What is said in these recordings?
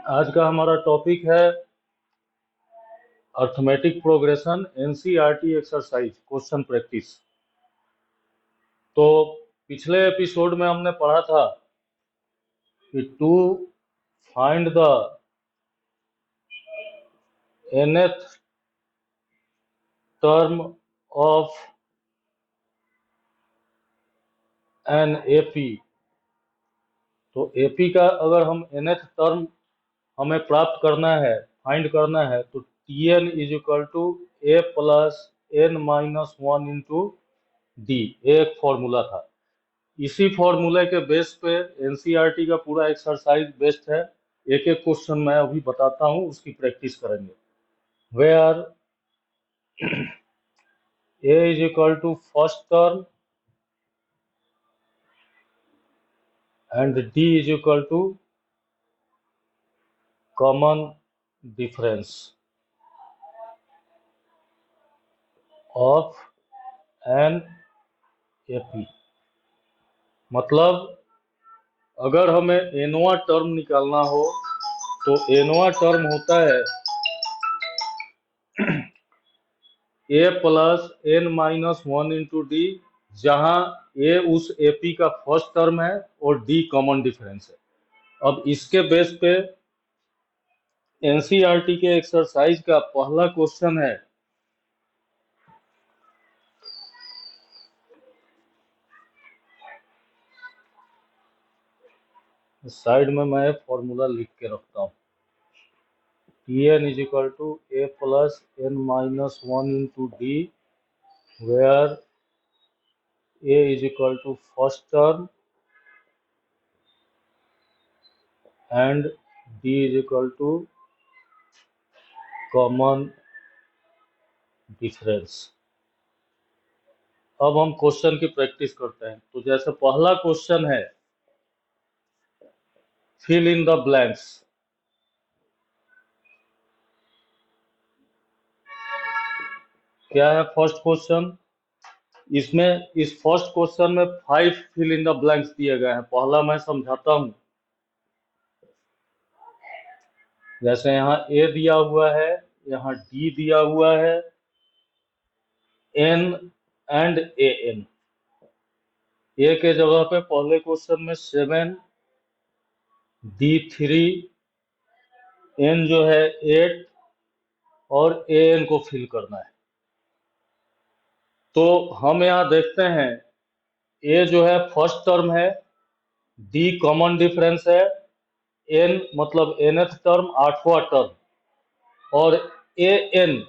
आज का हमारा टॉपिक है arithmetic progression NCERT exercise question practice. तो पिछले एपिसोड में हमने पढ़ा था कि to find the nth term of N AP, तो एपी का अगर हम nth टर्म हमें प्राप्त करना है, फाइंड करना है, तो T N is equal to A plus N minus one into D, एक फॉर्मूला था। इसी फॉर्मूले के बेस पे एनसीईआरटी का पूरा एक्सरसाइज बेस्ड है। एक एक क्वेश्चन मैं अभी बताता हूँ, उसकी प्रैक्टिस करेंगे। Where A is equal to first term and D is equal to common difference of N AP. मतलब अगर हमें एनवा टर्म निकालना हो तो एनवा टर्म होता है a plus N minus one into d, जहाँ ए उस एपी का फर्स्ट टर्म है और डी कॉमन डिफरेंस है। अब इसके बेस पे एनसीईआरटी के एक्सरसाइज का पहला क्वेश्चन है, साइड में मैं फॉर्मूला लिख के रखता हूँ। T N is equal to A plus N minus one into D, where A is equal to first term and D is equal to common difference. अब हम क्वेश्चन की प्रैक्टिस करते हैं। तो जैसे पहला क्वेश्चन है, फिल इन द ब्लैंक्स। क्या है फर्स्ट क्वेश्चन? इसमें इस फर्स्ट क्वेश्चन में 5 फिल इन द ब्लैंक्स दिए गए हैं। पहला मैं समझाता हूं। जैसे यहाँ ए दिया हुआ है, यहाँ डी दिया हुआ है, एन एंड ए एन। ए के जगह पे पहले क्वेश्चन में 7, डी 3, एन जो है 8 और ए एन को फिल करना है। तो हम यहाँ देखते हैं, ए जो है फर्स्ट टर्म है, डी कॉमन डिफरेंस है, एन मतलब nth टर्म, आठवां टर्म, और ए एन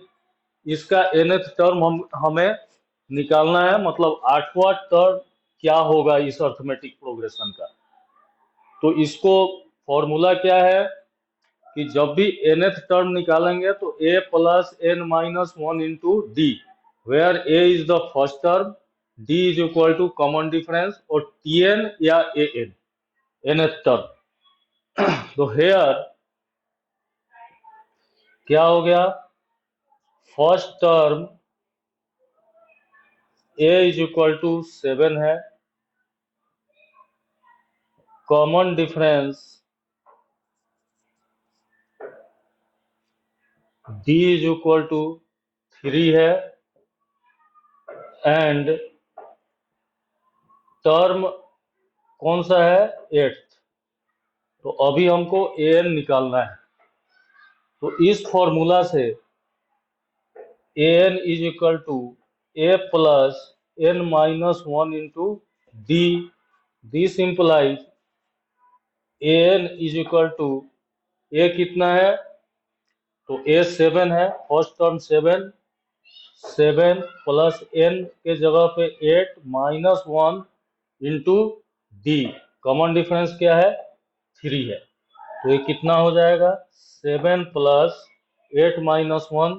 इसका nth टर्म हमें निकालना है। मतलब आठवां टर्म क्या होगा इस अर्थमेटिक प्रोग्रेशन का। तो इसको फॉर्मूला क्या है कि जब भी nth टर्म निकालेंगे तो a plus N minus one into D, where a is the first term, d is equal to common difference और tn या an nth टर्म। तो हेयर क्या हो गया? First term a is equal to 7 है, common difference d is equal to 3 है, and term कौन सा है? 8th। तो अभी हमको ए एन निकालना है। तो इस फॉर्मूला से a N is equal to A plus N minus one into D, this implies a N is equal to, a कितना है? तो ए 7 है, फर्स्ट टर्म 7, 7 प्लस एन के जगह पे 8 minus 1 into D, common difference क्या है? 3 है। तो ये कितना हो जाएगा? 7 plus 8 minus 1,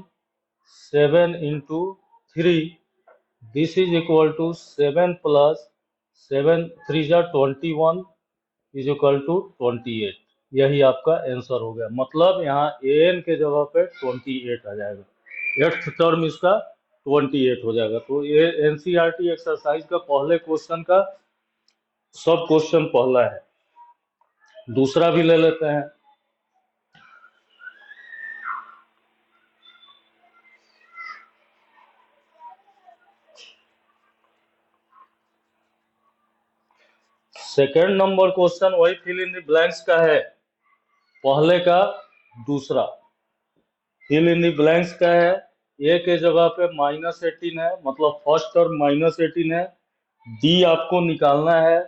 7 into 3, this is equal to 7 plus 7 3 जा 21 इज इक्वल टू 28। यही आपका आंसर हो गया। मतलब यहाँ ए एन के जगह पे 28 आ जाएगा। 8th टर्म इसका 28 हो जाएगा। तो ये एनसीईआरटी एक्सरसाइज का पहले क्वेश्चन का सब क्वेश्चन पहला है। दूसरा भी ले लेते हैं। सेकेंड नंबर क्वेश्चन वही फिल इन द ब्लैंक्स का है, पहले का दूसरा। फिल इन द ब्लैंक्स का है, ए के जगह पे -18 है, मतलब फर्स्ट टर्म -18 है। डी आपको निकालना है,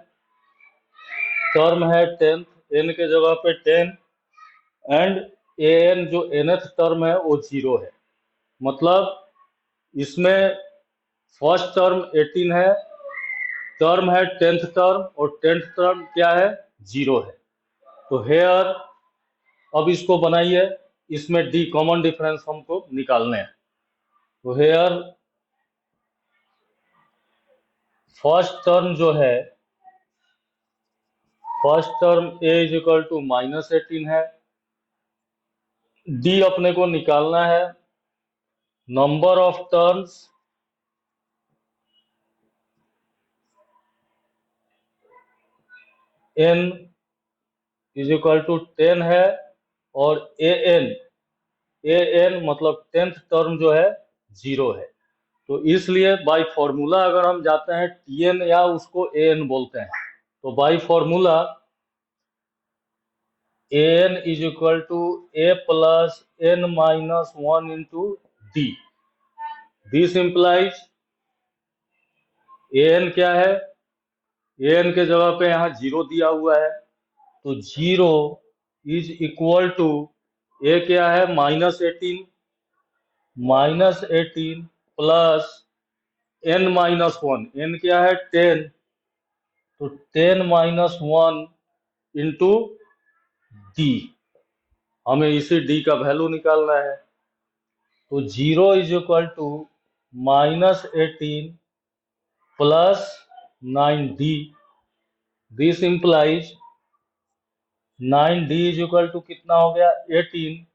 टर्म है 10, एन के जगह पे 10, एंड ए एन जो nth टर्म है वो 0 है। मतलब इसमें फर्स्ट टर्म 18 है, टर्म है 10th टर्म, और 10th टर्म क्या है, 0 है। तो हेयर, अब इसको बनाइए, इसमें डी कॉमन डिफरेंस हमको निकालने हैं। तो हेयर फर्स्ट टर्म जो है, first term A is equal to -18 है। डी अपने को निकालना है, number of terms n is equal to 10 है, और ए एन मतलब 10th टर्म जो है 0 है। तो इसलिए बाय फॉर्मूला अगर हम जाते हैं टी एन, या उसको ए एन बोलते हैं, तो by formula A N is equal to A plus N minus 1 into D. This implies A N क्या है, ए एन के जगह पे यहाँ 0 दिया हुआ है, तो 0 इज इक्वल टू ए क्या है, -18, -18 प्लस n -1, n क्या है 10, तो 10 -1 इंटू डी, हमें इसी डी का वैल्यू निकालना है। तो 0 is equal to -18 plus 9d। This implies 9d is equal to कितना हो गया, 18।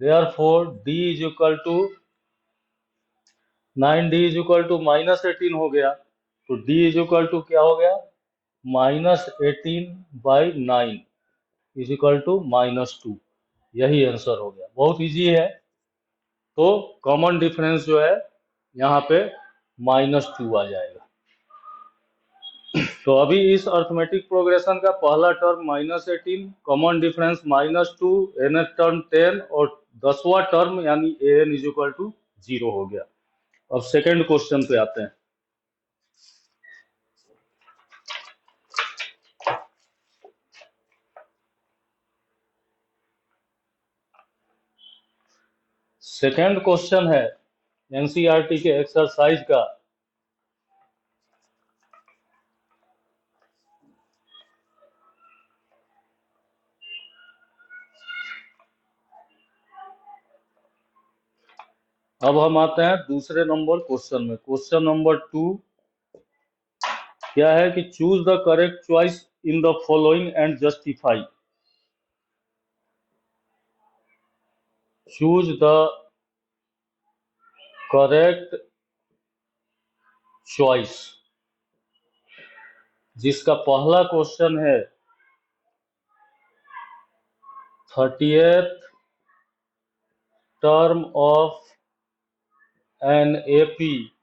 Therefore d is equal to 9d is equal to -18 हो गया, तो d इज इक्वल टू क्या हो गया, -18/9 इज इक्वल टू -2। यही आंसर हो गया, बहुत इजी है। तो कॉमन डिफरेंस जो है यहाँ पे -2 आ जाएगा। तो अभी इस अर्थमेटिक प्रोग्रेशन का पहला term -18, common difference -2, nth term 10, और 10वां टर्म यानी A N is equal to 0 हो गया। अब सेकेंड क्वेश्चन पे आते हैं। सेकेंड क्वेश्चन है एनसीईआरटी के एक्सरसाइज का, अब हम आते हैं दूसरे नंबर क्वेश्चन में। क्वेश्चन नंबर 2 क्या है कि choose the correct choice in the following and justify. Choose the correct choice, जिसका पहला क्वेश्चन है 30th term of N AP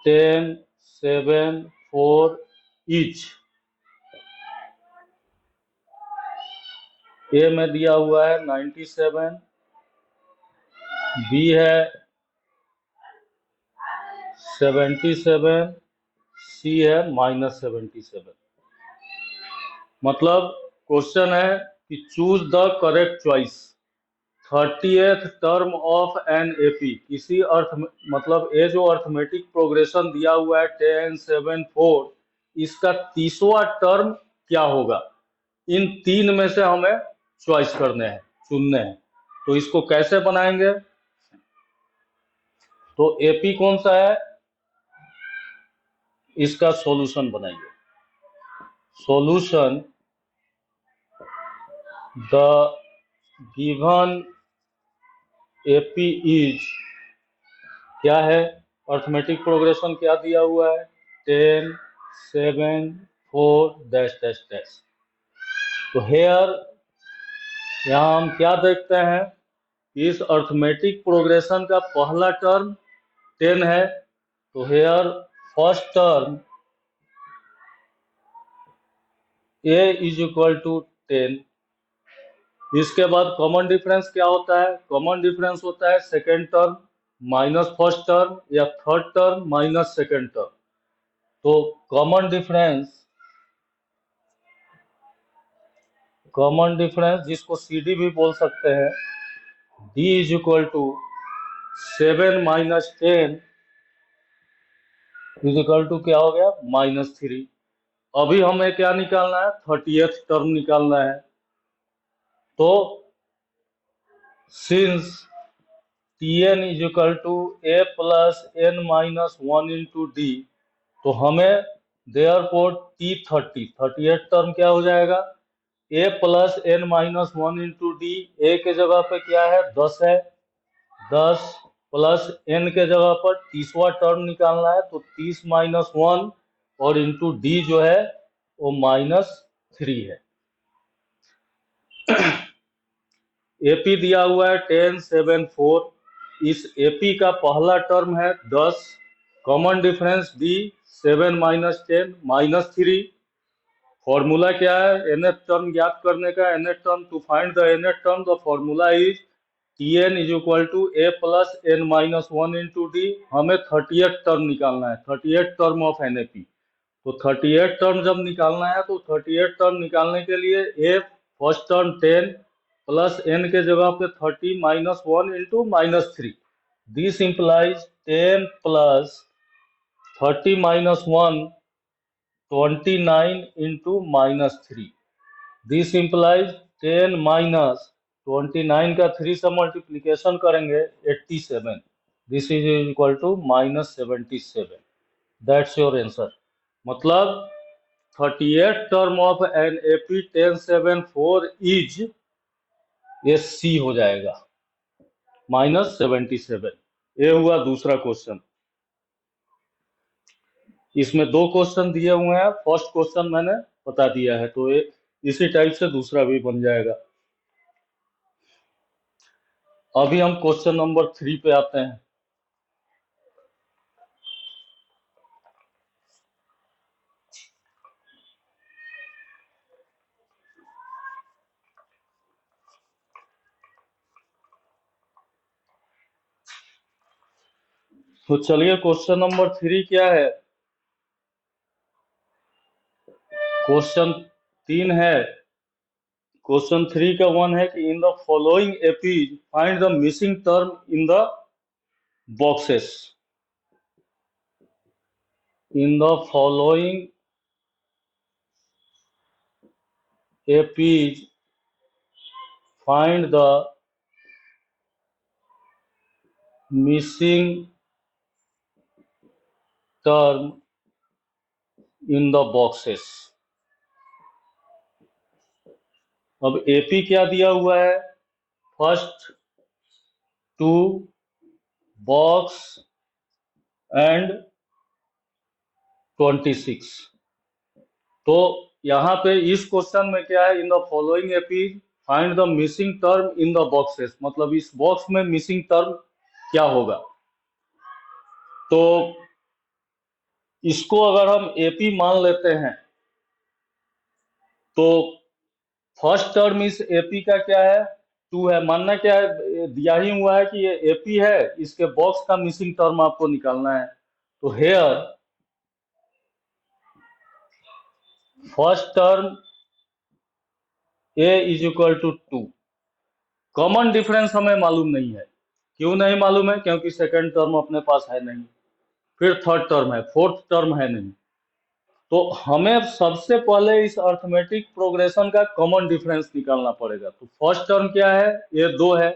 10, 7, 4 each. A में दिया हुआ है 97, बी है 77, सी है -77। मतलब क्वेश्चन है कि choose the correct choice 30th term of an AP, किसी अर्थ मतलब ये जो अर्थमेटिक प्रोग्रेशन दिया हुआ है 10, 7, 4, इसका 30वां टर्म क्या होगा, इन तीन में से हमें चॉइस करने हैं, चुनने हैं। तो इसको कैसे बनाएंगे, तो एपी कौन सा है, इसका सॉल्यूशन बनाइए। Solution, the given AP is, क्या है, अर्थमेटिक प्रोग्रेशन क्या दिया हुआ है, 10, 7, 4 डैश डैश डैश। तो हेयर यहाँ हम क्या देखते हैं, इस अर्थमेटिक प्रोग्रेशन का पहला टर्म 10 है, तो here first term a is equal to 10। इसके बाद कॉमन डिफरेंस क्या होता है? कॉमन डिफरेंस होता है second term minus first term या third term minus second term. तो कॉमन डिफरेंस जिसको CD भी बोल सकते हैं, d is equal to 7 minus 10 is equal to क्या हो गया? -3। अभी हमें क्या निकालना है? 30th टर्म निकालना है। तो since Tn is equal to a plus n minus 1 into d, तो हमें देयरफॉर T30 टर्म क्या हो जाएगा? a plus n minus 1 into d. A के जगह पे क्या है? 10 है। 10 प्लस n के जगह पर 30वां टर्म निकालना है, तो 30 माइनस 1 और इंटू डी जो है वो -3 है। एपी दिया हुआ है 10, 7, 4। इस एपी का पहला टर्म है 10, common difference d 7 minus 10 -3। Formula क्या है? nth टर्म ज्ञात करने का। nth term, to find the nth term the formula is Tn is equal to a plus n minus 1 into d. हमें 30th टर्म निकालना है, 30th टर्म ऑफ NAP। तो 30th term जब निकालना है तो 30th टर्म निकालने के लिए a first term 10 plus n के जगह पे 30 minus 1 into -3। This implies 10 plus 30 minus 1 29 into -3। This implies 10 minus 29 का 3 से मल्टीप्लीकेशन करेंगे 87। This is equal to -77। That's your answer. मतलब 38th term of NAP 1074 is ये सी हो जाएगा, -77। ये हुआ दूसरा क्वेश्चन। इसमें 2 क्वेश्चन दिए हुए हैं, फर्स्ट क्वेश्चन मैंने बता दिया है, तो ये इसी टाइप से दूसरा भी बन जाएगा। अभी हम क्वेश्चन नंबर 3 पे आते हैं। तो चलिए, क्वेश्चन नंबर 3 क्या है? क्वेश्चन 3 है। क्वेश्चन 3 का 1 है कि in the following APs find the missing term in the boxes. In the following APs find the missing term in the boxes. अब एपी क्या दिया हुआ है? First 2 box and 26। तो यहाँ पे इस क्वेश्चन में क्या है? In the following APs find the missing term in the boxes, मतलब इस बॉक्स में मिसिंग टर्म क्या होगा? तो इसको अगर हम एपी मान लेते हैं तो फर्स्ट टर्म इस एपी का क्या है? 2 है। मानना क्या है? दिया ही हुआ है कि ये एपी है, इसके बॉक्स का मिसिंग टर्म आपको निकालना है। तो here first term a is equal to 2। Common difference हमें मालूम नहीं है। क्यों नहीं मालूम है? क्योंकि सेकंड टर्म अपने पास है नहीं, फिर थर्ड टर्म है, फोर्थ टर्म है नहीं। तो हमें सबसे पहले इस अर्थमेटिक प्रोग्रेशन का कॉमन डिफरेंस निकालना पड़ेगा। तो फर्स्ट टर्म क्या है? ये 2 है।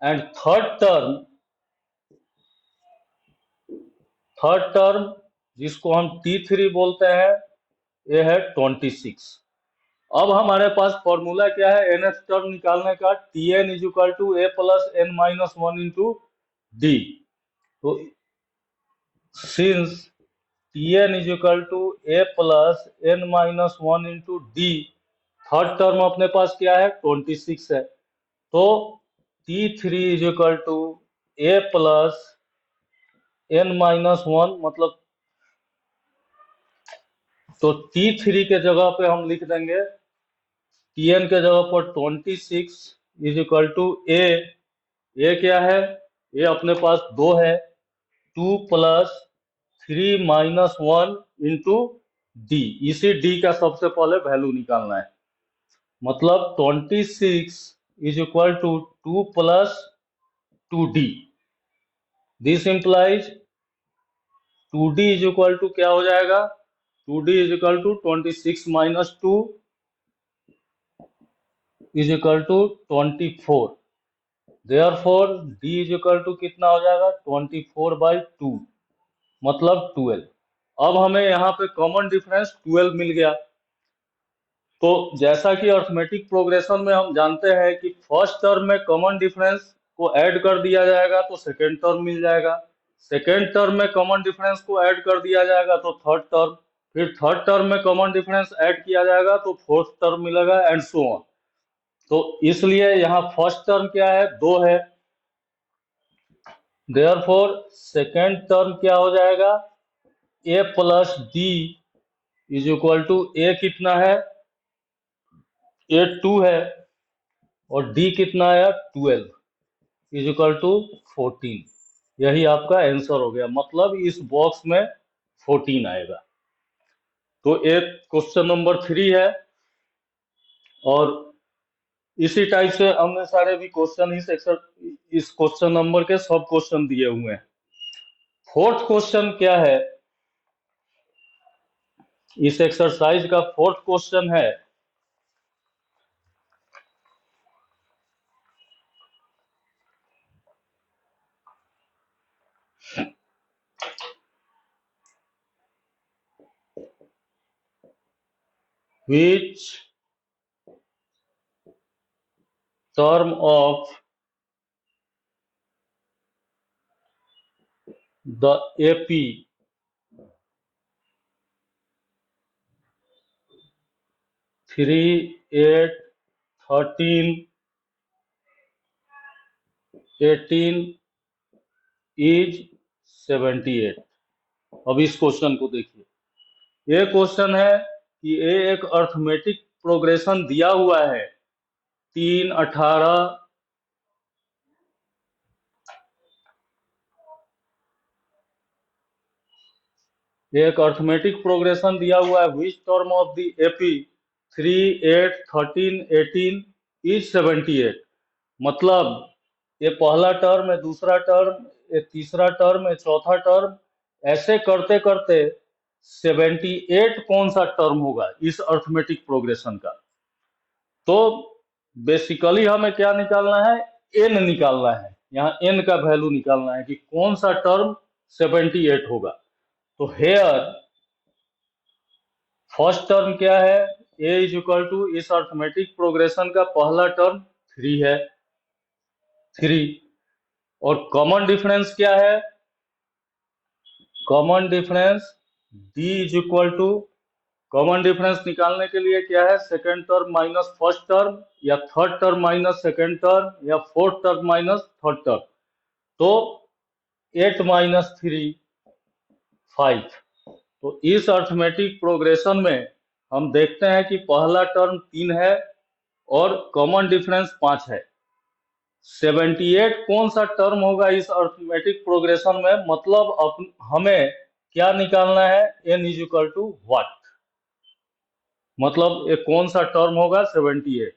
एंड थर्ड टर्म जिसको हम T3 बोलते हैं, ये है 26। अब हमारे पास फॉर्मूला क्या है nth टर्म निकालने का? Tn is equal to a plus n minus 1 into d. तो since Tn is equal to a plus n minus 1 into d, third term अपने पास क्या है? 26 है। तो T3 is equal to a plus n minus 1, मतलब तो T3 के जगह पे हम लिख देंगे Tn के जगह पर 26 इज इक्वल टू ए क्या है, ए अपने पास 2 है, 2 प्लस 3 माइनस 1 इंटू डी। इसी डी का सबसे पहले वैल्यू निकालना है, मतलब 26 is equal to 2 plus 2d। This implies 2d is equal to क्या हो जाएगा, 2d is equal to 26 minus 2 is equal to 24। Therefore d is equal to कितना हो जाएगा, 24/2 मतलब 12। अब हमें यहाँ पे कॉमन डिफरेंस 12 मिल गया। तो जैसा कि अर्थमेटिक प्रोग्रेशन में हम जानते हैं कि फर्स्ट टर्म में कॉमन डिफरेंस को ऐड कर दिया जाएगा तो सेकेंड टर्म मिल जाएगा, सेकेंड टर्म में कॉमन डिफरेंस को ऐड कर दिया जाएगा तो थर्ड टर्म, फिर थर्ड टर्म में कॉमन डिफरेंस ऐड किया जाएगा तो फोर्थ टर्म मिलेगा एंड सो ऑन। तो इसलिए यहाँ फर्स्ट टर्म क्या है, 2 है। देयरफॉर सेकेंड टर्म क्या हो जाएगा, a plus d is equal to a कितना है, a 2 है और d कितना है 12 इज इक्वल टू 14। यही आपका आंसर हो गया, मतलब इस बॉक्स में 14 आएगा। तो एक क्वेश्चन नंबर 3 है और इसी टाइप से हमने सारे भी क्वेश्चन इस क्वेश्चन नंबर के सब क्वेश्चन दिए हुए हैं। फोर्थ क्वेश्चन क्या है, इस एक्सरसाइज का फोर्थ क्वेश्चन है which term of the AP 3, 8, 13, 18 is 78। अब इस क्वेश्चन को देखिए, ये क्वेश्चन है कि ये एक अर्थमेटिक प्रोग्रेशन दिया हुआ है 3, 18, एक अर्थमेटिक प्रोग्रेशन दिया हुआ है which term of the AP 3, 8, 13, 18 is 78। मतलब ये पहला टर्म है, दूसरा टर्म, ये तीसरा टर्म है, चौथा टर्म, ऐसे करते करते 78 कौन सा टर्म होगा इस अर्थमेटिक प्रोग्रेशन का। तो बेसिकली हमें क्या निकालना है, एन निकालना है, यहाँ एन का वैल्यू निकालना है कि कौन सा टर्म 78 होगा। तो हेयर फर्स्ट टर्म क्या है, a इज इक्वल टू, इस अर्थमेटिक प्रोग्रेशन का पहला टर्म 3 है, 3। और कॉमन डिफरेंस क्या है, common difference d is equal to, common difference निकालने के लिए क्या है, second term minus first term या third term minus second term या fourth term minus third term. तो 8 माइनस 3 5। तो इस अर्थमेटिक प्रोग्रेशन में हम देखते हैं कि पहला टर्म 3 है और कॉमन डिफरेंस 5 है। 78 कौन सा टर्म होगा इस अर्थमेटिक प्रोग्रेशन में, मतलब हमें क्या निकालना है, n is equal to what, मतलब ये कौन सा टर्म होगा 78।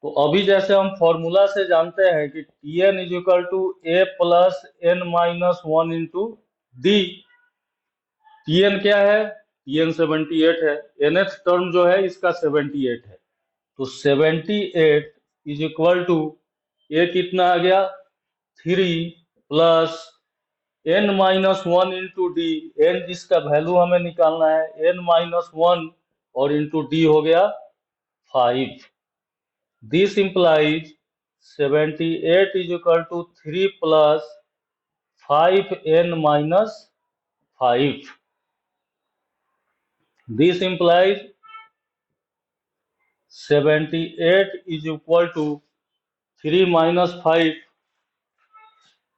तो अभी जैसे हम फॉर्मूला से जानते हैं कि Tn is equal to A plus N minus 1 into d. Tn क्या है, Tn 78 है, nth टर्म जो है इसका 78 है। तो 78 इज इक्वल टू ए कितना आ गया 3 plus n minus 1 into d, n जिसका वैल्यू हमें निकालना है n माइनस 1 और इंटू डी हो गया 5। This implies 78 is equal to 3 plus 5n minus 5। This implies 78 is equal to 3 minus 5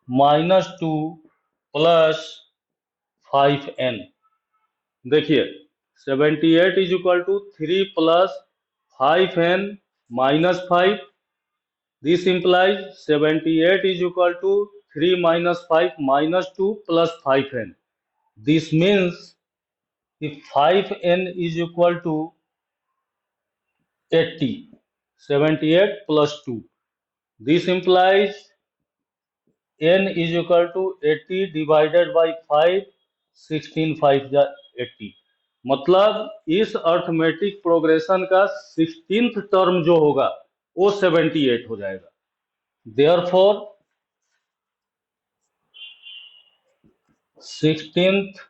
minus 2 plus 5n। देखिए 78 is equal to 3 plus 5n minus 5. This implies 78 is equal to 3 minus 5 minus 2 plus 5n. This means if 5n is equal to 80, 78 plus 2. This implies n is equal to 80 divided by 5, 16 5 जा 80. मतलब इस arithmetic progression का 16th term जो होगा वो 78 हो जाएगा. Therefore 16th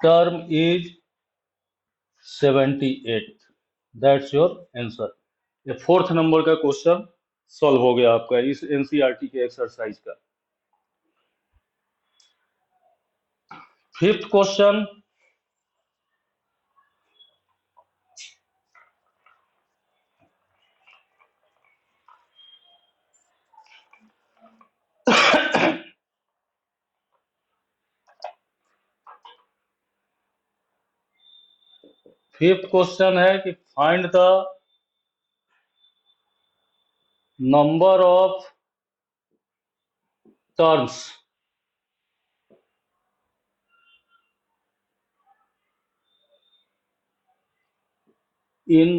term is 78. That's your answer. ये 4th नंबर का क्वेश्चन सॉल्व हो गया आपका इस एनसीईआरटी के एक्सरसाइज का. 5th क्वेश्चन, फिफ्थ क्वेश्चन है कि find the number of terms in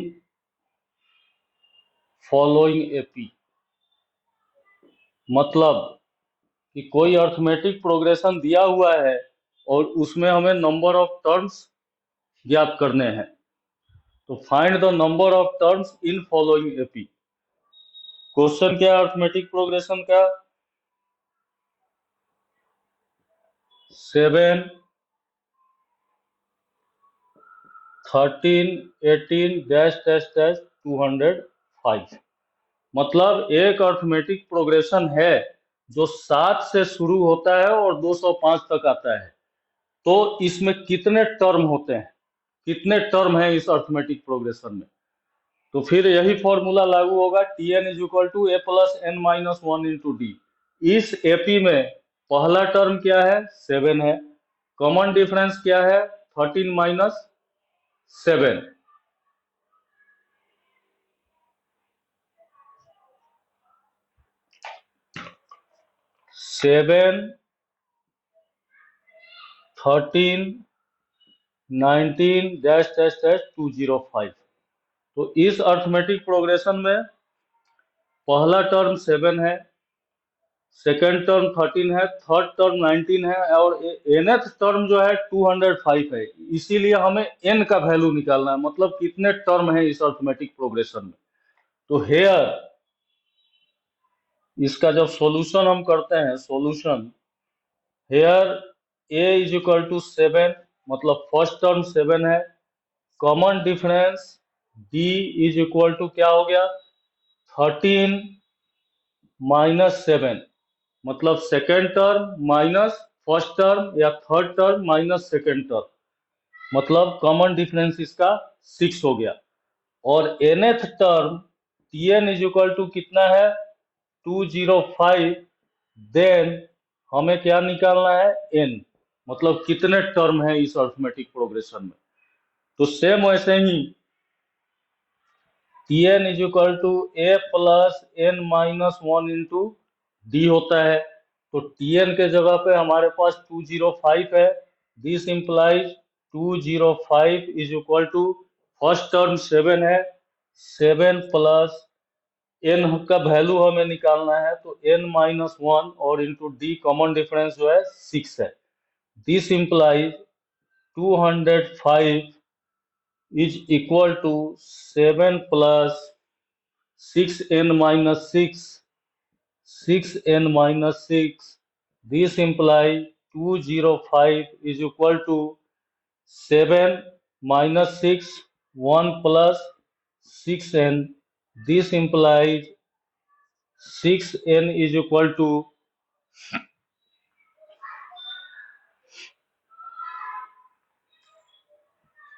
following AP. मतलब कि कोई अर्थमेटिक प्रोग्रेशन दिया हुआ है और उसमें हमें नंबर ऑफ टर्म्स ज्ञात करने हैं. तो find the number of terms in following AP. Question क्या है अर्थमेटिक प्रोग्रेशन का? 7, 13, 18 डैश डैश डैश 205. मतलब एक अर्थमेटिक प्रोग्रेशन है जो 7 से शुरू होता है और 205 तक आता है. तो इसमें कितने टर्म होते हैं, कितने टर्म हैं इस अर्थमेटिक प्रोग्रेशन में? तो फिर यही फॉर्मूला लागू होगा, t N is equal to A plus N minus 1 into d. इस एपी में पहला टर्म क्या है? 7 है. कॉमन डिफरेंस क्या है? 13 minus 7. Seven 13 19 dash dash dash 205. तो इस अर्थमेटिक प्रोग्रेशन में पहला टर्म 7 है, सेकेंड टर्म 13 है, थर्ड टर्म 19 है और nth टर्म जो है 205 है. इसीलिए हमें n का वैल्यू निकालना है, मतलब कितने टर्म है इस अर्थमेटिक प्रोग्रेशन में. तो हेयर इसका जब सॉल्यूशन हम करते हैं, solution here a is equal to 7, मतलब फर्स्ट टर्म 7 है. Common difference d is equal to क्या हो गया? 13 माइनस 7, मतलब second term minus first term या third term minus second term, मतलब कॉमन डिफरेंस इसका 6 हो गया. और nth term tn is equal to कितना है? 205. देन हमें क्या निकालना है? n, मतलब कितने टर्म है इस अर्थमेटिक प्रोग्रेशन में. तो सेम वैसे ही tn is equal to A plus N minus 1 into d होता है. तो tn के जगह पे हमारे पास 205 है. This implies 205 is equal to first term 7 है, 7 प्लस n का वैल्यू हमें निकालना है, तो n माइनस 1 और इंटू डी कॉमन डिफरेंस जो है 6 है. This implies 205 is equal to 7 plus 6n minus 6, 6n minus 6. This implies 205 is equal to 7 minus 6, 1 plus 6n. This implies 6n is equal to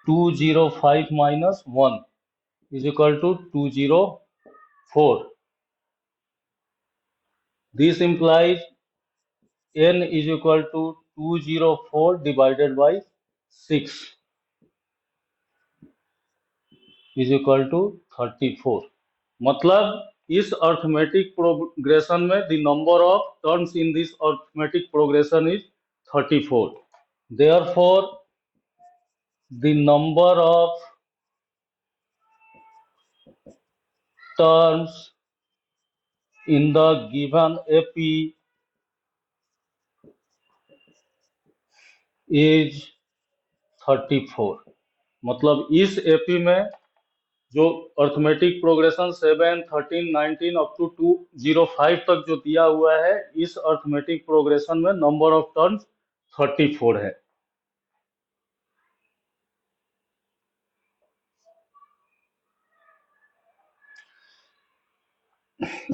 205 minus 1 is equal to 204. This implies n is equal to 204 divided by 6 is equal to 34। मतलब इस arithmetic progression में the number of terms in this arithmetic progression is 34। Therefore the number of terms in the given AP is 34। मतलब इस AP में जो arithmetic progression 7, 13, 19 up to 205 तक जो दिया हुआ है, इस अर्थमेटिक प्रोग्रेशन में नंबर ऑफ टर्म्स 34 है।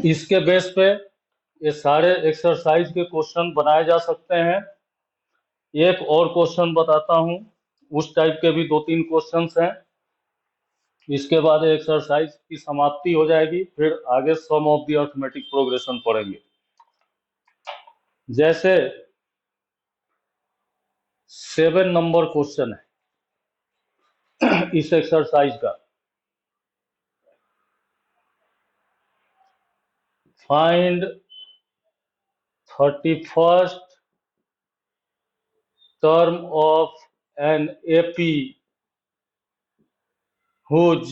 इसके बेस पे ये सारे एक्सरसाइज के क्वेश्चन बनाए जा सकते हैं। एक और क्वेश्चन बताता हूं, उस टाइप के भी 2-3 क्वेश्चंस हैं। इसके बाद एक्सरसाइज की समाप्ति हो जाएगी, फिर आगे सम ऑफ द अर्थमेटिक प्रोग्रेशन पढ़ेंगे। जैसे 7 नंबर क्वेश्चन है इस एक्सरसाइज का, find 31st term of an AP whose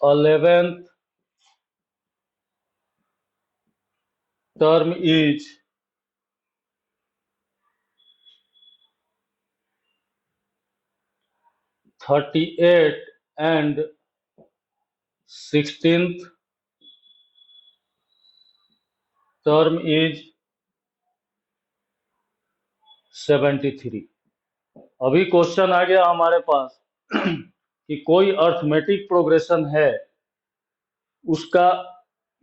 eleventh term is 38 and 16th term is 73। अभी क्वेश्चन आ गया हमारे पास कि कोई अर्थमेटिक प्रोग्रेशन है, उसका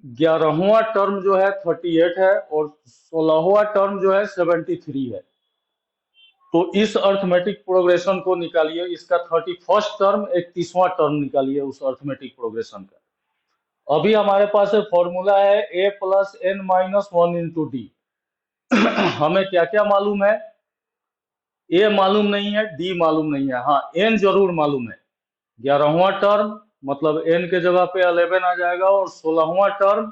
11वां टर्म जो है 38 है और 16वां टर्म जो है 73 है। तो इस अर्थमेटिक प्रोग्रेशन को निकालिए, इसका 31st टर्म 31वां टर्म निकालिए उस अर्थमेटिक प्रोग्रेशन का। अभी हमारे पास फॉर्मूला है a plus n minus 1 into d. हमें क्या क्या मालूम है? a मालूम नहीं है, d मालूम नहीं है, हाँ n जरूर मालूम है। 11वां टर्म मतलब n के जगह पे 11 आ जाएगा और 16वां टर्म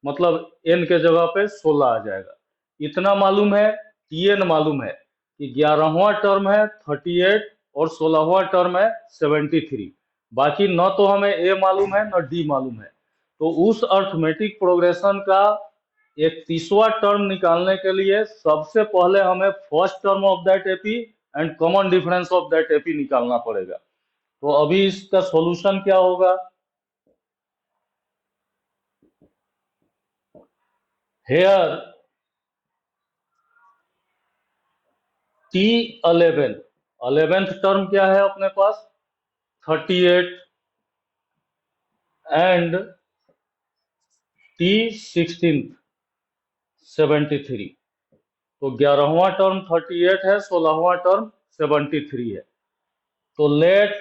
मतलब n के जगह पे 16 आ जाएगा। इतना मालूम है। tn मालूम है कि 11वां टर्म है 38 और 16वां टर्म है 73। बाकी न तो हमें a मालूम है न d मालूम है। तो उस अर्थमेटिक प्रोग्रेशन का 31वां टर्म निकालने के लिए सबसे पहले हमें first term of that AP and common difference of that AP निकालना पड़ेगा। तो अभी इसका सॉल्यूशन क्या होगा? हेयर T11 11th टर्म क्या है अपने पास? 38 एंड T16 73। तो 11वां टर्म 38 है, 16वां टर्म 73 है। तो let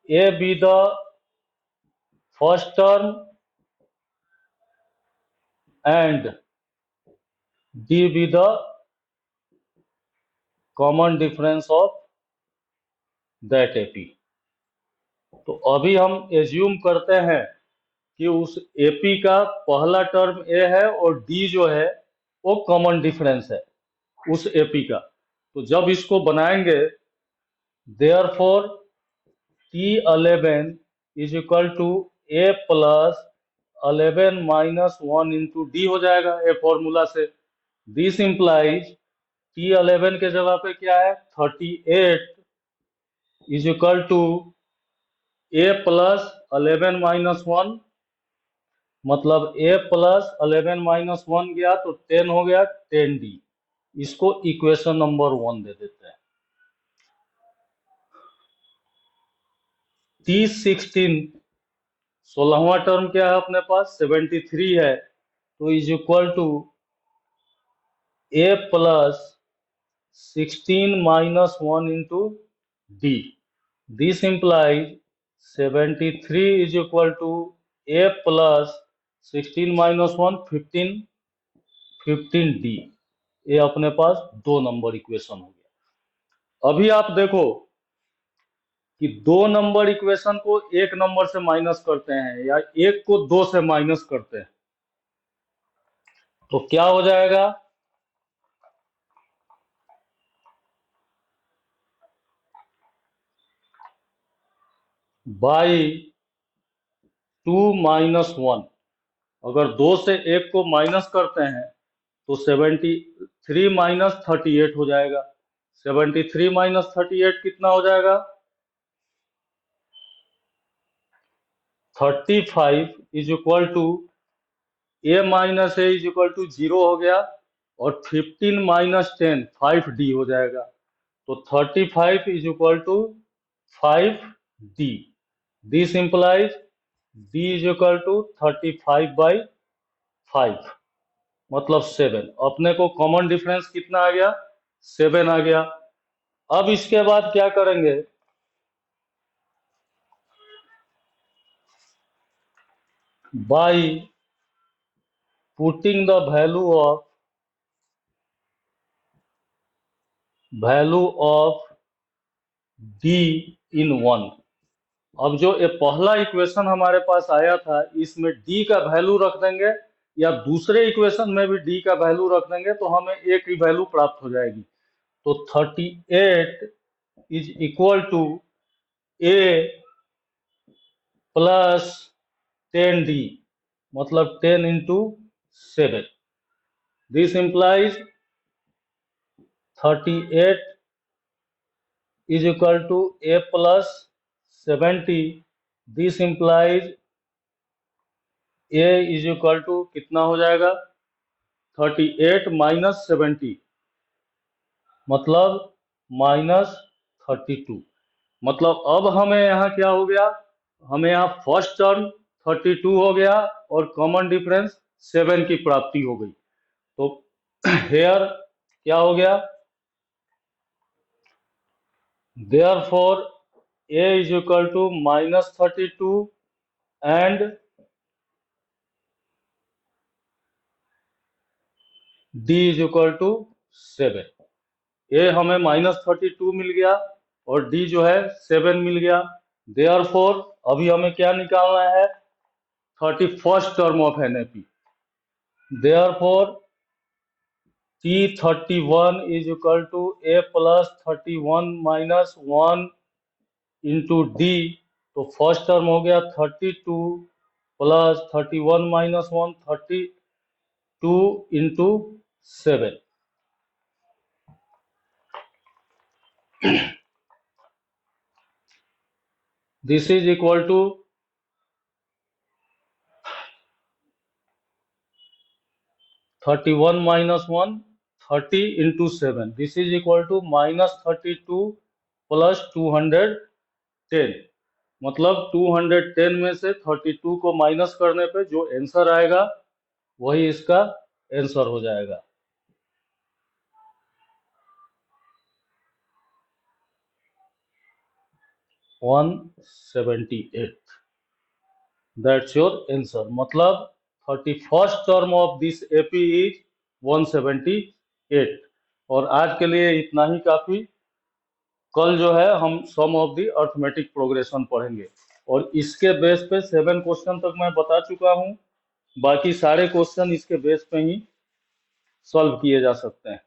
A be the first term and D be the common difference of that AP. तो अभी हम एज्यूम करते हैं कि उस एपी का पहला टर्म ए है और डी जो है वो कॉमन डिफरेंस है उस एपी का। तो जब इसको बनाएंगे, therefore T11 is equal to A plus 11 minus 1 into d हो जाएगा ए फॉर्मूला से। दिस इंप्लाइज T11 के जगह पे क्या है? 38 is equal to A plus 11 minus 1, मतलब a प्लस 11 माइनस 1 गया तो 10 हो गया 10d। इसको इक्वेशन नंबर 1 दे देते हैं। T16 16वां टर्म क्या है अपने पास? 73 है, तो is equal to a plus 16 minus 1 into D. This implies 73 is equal to a plus 16 minus 1 15 15D। ये अपने पास 2 नंबर इक्वेशन हो गया। अभी आप देखो कि 2 नंबर इक्वेशन को 1 नंबर से माइनस करते हैं या 1 को 2 से माइनस करते हैं तो क्या हो जाएगा? By 2 minus 1। अगर 2 से 1 को माइनस करते हैं तो 73 माइनस 38 हो जाएगा। 73 माइनस 38 कितना हो जाएगा? 35 is equal to a minus a is equal to 0 हो गया, और 15 माइनस 10 5d हो जाएगा। तो 35 is equal to 5d। This implies d is equal to 35/5, मतलब 7। अपने को कॉमन डिफरेंस कितना आ गया? 7 आ गया। अब इसके बाद क्या करेंगे? By putting the value of d इन 1। अब जो ये पहला इक्वेशन हमारे पास आया था, इसमें d का वैल्यू रख देंगे, या दूसरे इक्वेशन में भी d का वैल्यू रख देंगे तो हमें एक ही वैल्यू प्राप्त हो जाएगी। तो 38 is equal to a plus 10d, मतलब 10 into 7। This implies 38 is equal to a plus 70। This implies a is equal to कितना हो जाएगा? 38 माइनस 70, मतलब -32। मतलब अब हमें यहाँ क्या हो गया? हमें यहाँ फर्स्ट टर्म 32 हो गया और कॉमन डिफरेंस 7 की प्राप्ति हो गई। तो हेयर क्या हो गया? Therefore a is equal to -32 and d is equal to 7। a हमें -32 मिल गया और d जो है 7 मिल गया। Therefore अभी हमें क्या निकालना है? 31st term of NAP। Therefore T31 is equal to a plus 31 minus 1 into d। तो फर्स्ट टर्म हो गया 32 plus 31 minus 1, 32 into 7। This is equal to 31 minus 1, 30 into 7। This is equal to -32 plus 210। मतलब 210 में से 32 को माइनस करने पे जो आंसर आएगा वही इसका आंसर हो जाएगा। वन 78। That's your answer. मतलब 31st term of this AP is 178। और आज के लिए इतना ही काफी। कल जो है हम सम ऑफ द अर्थमेटिक प्रोग्रेशन पढ़ेंगे, और इसके बेस पे 7 क्वेश्चन तक मैं बता चुका हूं। बाकी सारे क्वेश्चन इसके बेस पे ही सॉल्व किए जा सकते हैं।